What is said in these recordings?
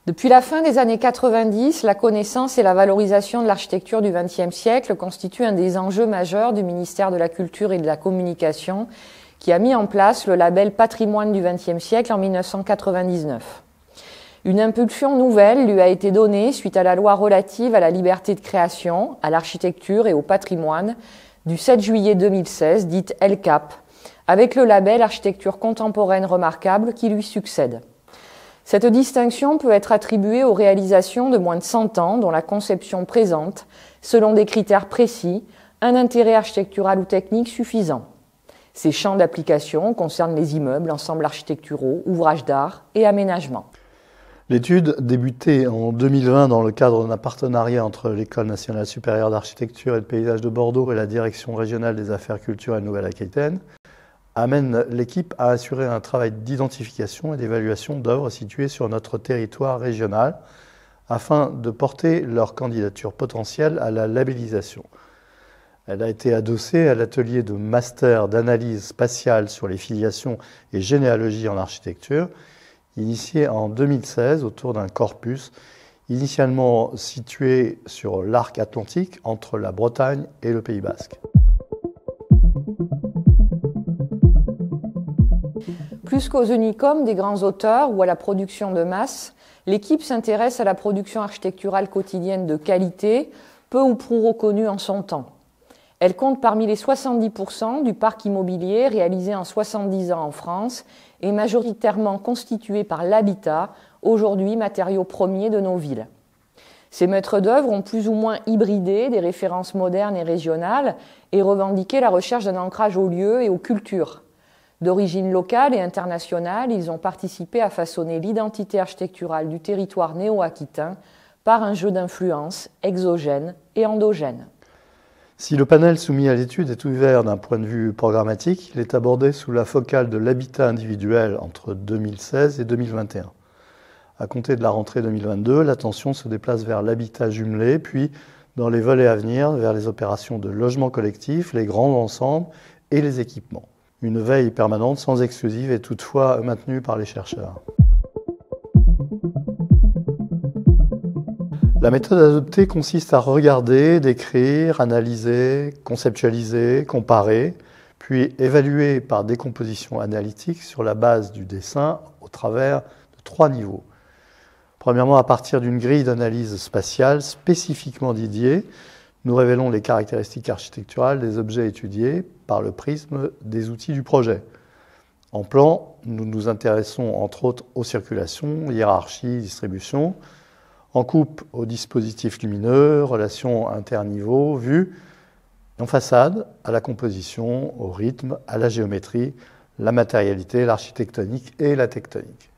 Depuis la fin des années 90, la connaissance et la valorisation de l'architecture du XXe siècle constituent un des enjeux majeurs du ministère de la Culture et de la Communication, qui a mis en place le label Patrimoine du XXe siècle en 1999. Une impulsion nouvelle lui a été donnée suite à la loi relative à la liberté de création, à l'architecture et au patrimoine du 7 juillet 2016, dite LCAP, avec le label Architecture contemporaine remarquable qui lui succède. Cette distinction peut être attribuée aux réalisations de moins de 100 ans dont la conception présente, selon des critères précis, un intérêt architectural ou technique suffisant. Ces champs d'application concernent les immeubles, ensembles architecturaux, ouvrages d'art et aménagements. L'étude, débutée en 2020 dans le cadre d'un partenariat entre l'École nationale supérieure d'architecture et de paysage de Bordeaux et la Direction régionale des affaires culturelles Nouvelle-Aquitaine, amène l'équipe à assurer un travail d'identification et d'évaluation d'œuvres situées sur notre territoire régional afin de porter leur candidature potentielle à la labellisation. Elle a été adossée à l'atelier de master d'analyse spatiale sur les filiations et généalogie en architecture, initié en 2016 autour d'un corpus initialement situé sur l'arc atlantique entre la Bretagne et le Pays basque. Plus qu'aux unicums des grands auteurs ou à la production de masse, l'équipe s'intéresse à la production architecturale quotidienne de qualité, peu ou prou reconnue en son temps. Elle compte parmi les 70% du parc immobilier réalisé en 70 ans en France et majoritairement constitué par l'habitat, aujourd'hui matériau premier de nos villes. Ces maîtres d'œuvre ont plus ou moins hybridé des références modernes et régionales et revendiqué la recherche d'un ancrage aux lieux et aux cultures. D'origine locale et internationale, ils ont participé à façonner l'identité architecturale du territoire néo-aquitain par un jeu d'influences exogènes et endogènes. Si le panel soumis à l'étude est ouvert d'un point de vue programmatique, il est abordé sous la focale de l'habitat individuel entre 2016 et 2021. À compter de la rentrée 2022, l'attention se déplace vers l'habitat jumelé, puis dans les volets à venir, vers les opérations de logement collectif, les grands ensembles et les équipements. Une veille permanente sans exclusive est toutefois maintenue par les chercheurs. La méthode adoptée consiste à regarder, décrire, analyser, conceptualiser, comparer, puis évaluer par décomposition analytique sur la base du dessin au travers de 3 niveaux. Premièrement, à partir d'une grille d'analyse spatiale spécifiquement dédiée, nous révélons les caractéristiques architecturales des objets étudiés par le prisme des outils du projet. En plan, nous nous intéressons entre autres aux circulations, hiérarchie, distribution. En coupe, aux dispositifs lumineux, relations interniveaux, vues. En façade, à la composition, au rythme, à la géométrie, la matérialité, l'architectonique et la tectonique.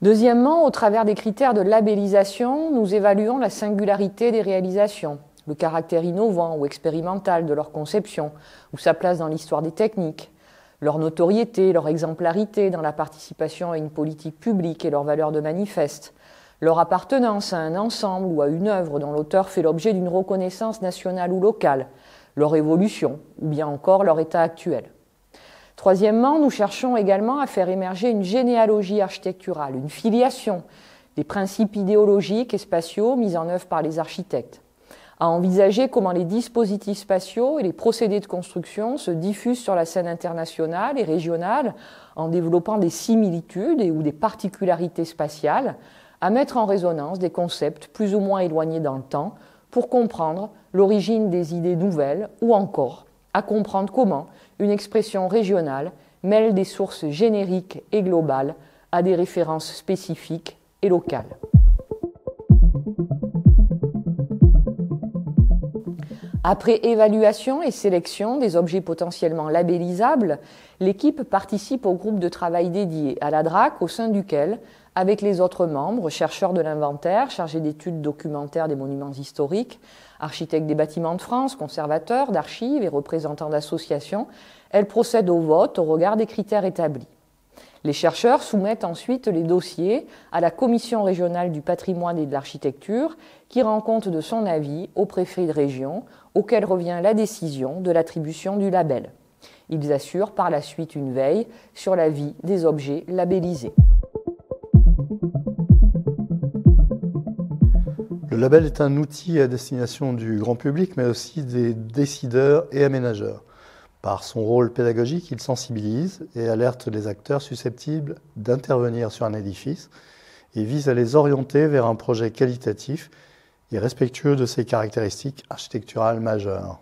Deuxièmement, au travers des critères de labellisation, nous évaluons la singularité des réalisations, le caractère innovant ou expérimental de leur conception, ou sa place dans l'histoire des techniques, leur notoriété, leur exemplarité dans la participation à une politique publique et leur valeur de manifeste, leur appartenance à un ensemble ou à une œuvre dont l'auteur fait l'objet d'une reconnaissance nationale ou locale, leur évolution, ou bien encore leur état actuel. Troisièmement, nous cherchons également à faire émerger une généalogie architecturale, une filiation des principes idéologiques et spatiaux mis en œuvre par les architectes, à envisager comment les dispositifs spatiaux et les procédés de construction se diffusent sur la scène internationale et régionale en développant des similitudes ou des particularités spatiales, à mettre en résonance des concepts plus ou moins éloignés dans le temps pour comprendre l'origine des idées nouvelles ou encore à comprendre comment une expression régionale mêle des sources génériques et globales à des références spécifiques et locales. Après évaluation et sélection des objets potentiellement labellisables, l'équipe participe au groupe de travail dédié à la DRAC au sein duquel, avec les autres membres, chercheurs de l'inventaire, chargés d'études documentaires des monuments historiques, architectes des bâtiments de France, conservateurs d'archives et représentants d'associations, elle procède au vote au regard des critères établis. Les chercheurs soumettent ensuite les dossiers à la Commission régionale du patrimoine et de l'architecture qui rend compte de son avis au préfet de région auquel revient la décision de l'attribution du label. Ils assurent par la suite une veille sur la vie des objets labellisés. Le label est un outil à destination du grand public, mais aussi des décideurs et aménageurs. Par son rôle pédagogique, il sensibilise et alerte les acteurs susceptibles d'intervenir sur un édifice et vise à les orienter vers un projet qualitatif et respectueux de ses caractéristiques architecturales majeures.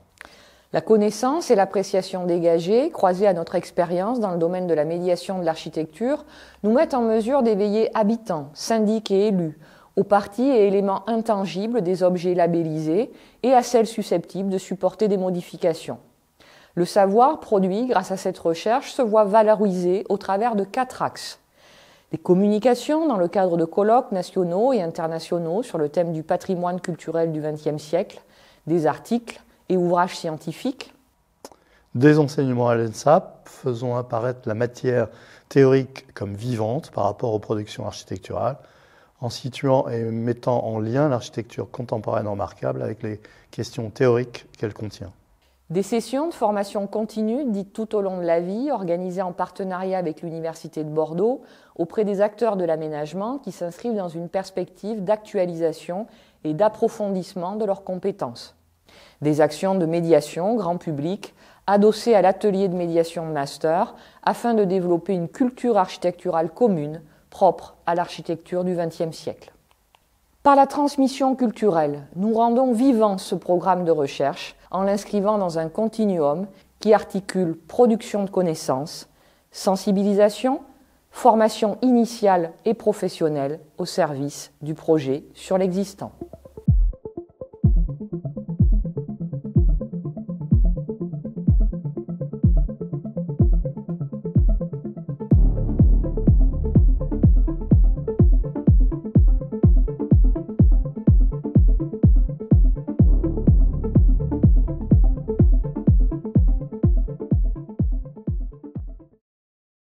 La connaissance et l'appréciation dégagée, croisées à notre expérience dans le domaine de la médiation de l'architecture, nous mettent en mesure d'éveiller habitants, syndics et élus, aux parties et éléments intangibles des objets labellisés et à celles susceptibles de supporter des modifications. Le savoir produit grâce à cette recherche se voit valorisé au travers de 4 axes. Les communications dans le cadre de colloques nationaux et internationaux sur le thème du patrimoine culturel du XXe siècle, des articles et ouvrages scientifiques. Des enseignements à l'ENSAP, faisant apparaître la matière théorique comme vivante par rapport aux productions architecturales, en situant et mettant en lien l'architecture contemporaine remarquable avec les questions théoriques qu'elle contient. Des sessions de formation continue dites tout au long de la vie, organisées en partenariat avec l'Université de Bordeaux, auprès des acteurs de l'aménagement qui s'inscrivent dans une perspective d'actualisation et d'approfondissement de leurs compétences. Des actions de médiation grand public, adossées à l'atelier de médiation de master, afin de développer une culture architecturale commune, propre à l'architecture du XXe siècle. Par la transmission culturelle, nous rendons vivant ce programme de recherche en l'inscrivant dans un continuum qui articule production de connaissances, sensibilisation, formation initiale et professionnelle au service du projet sur l'existant.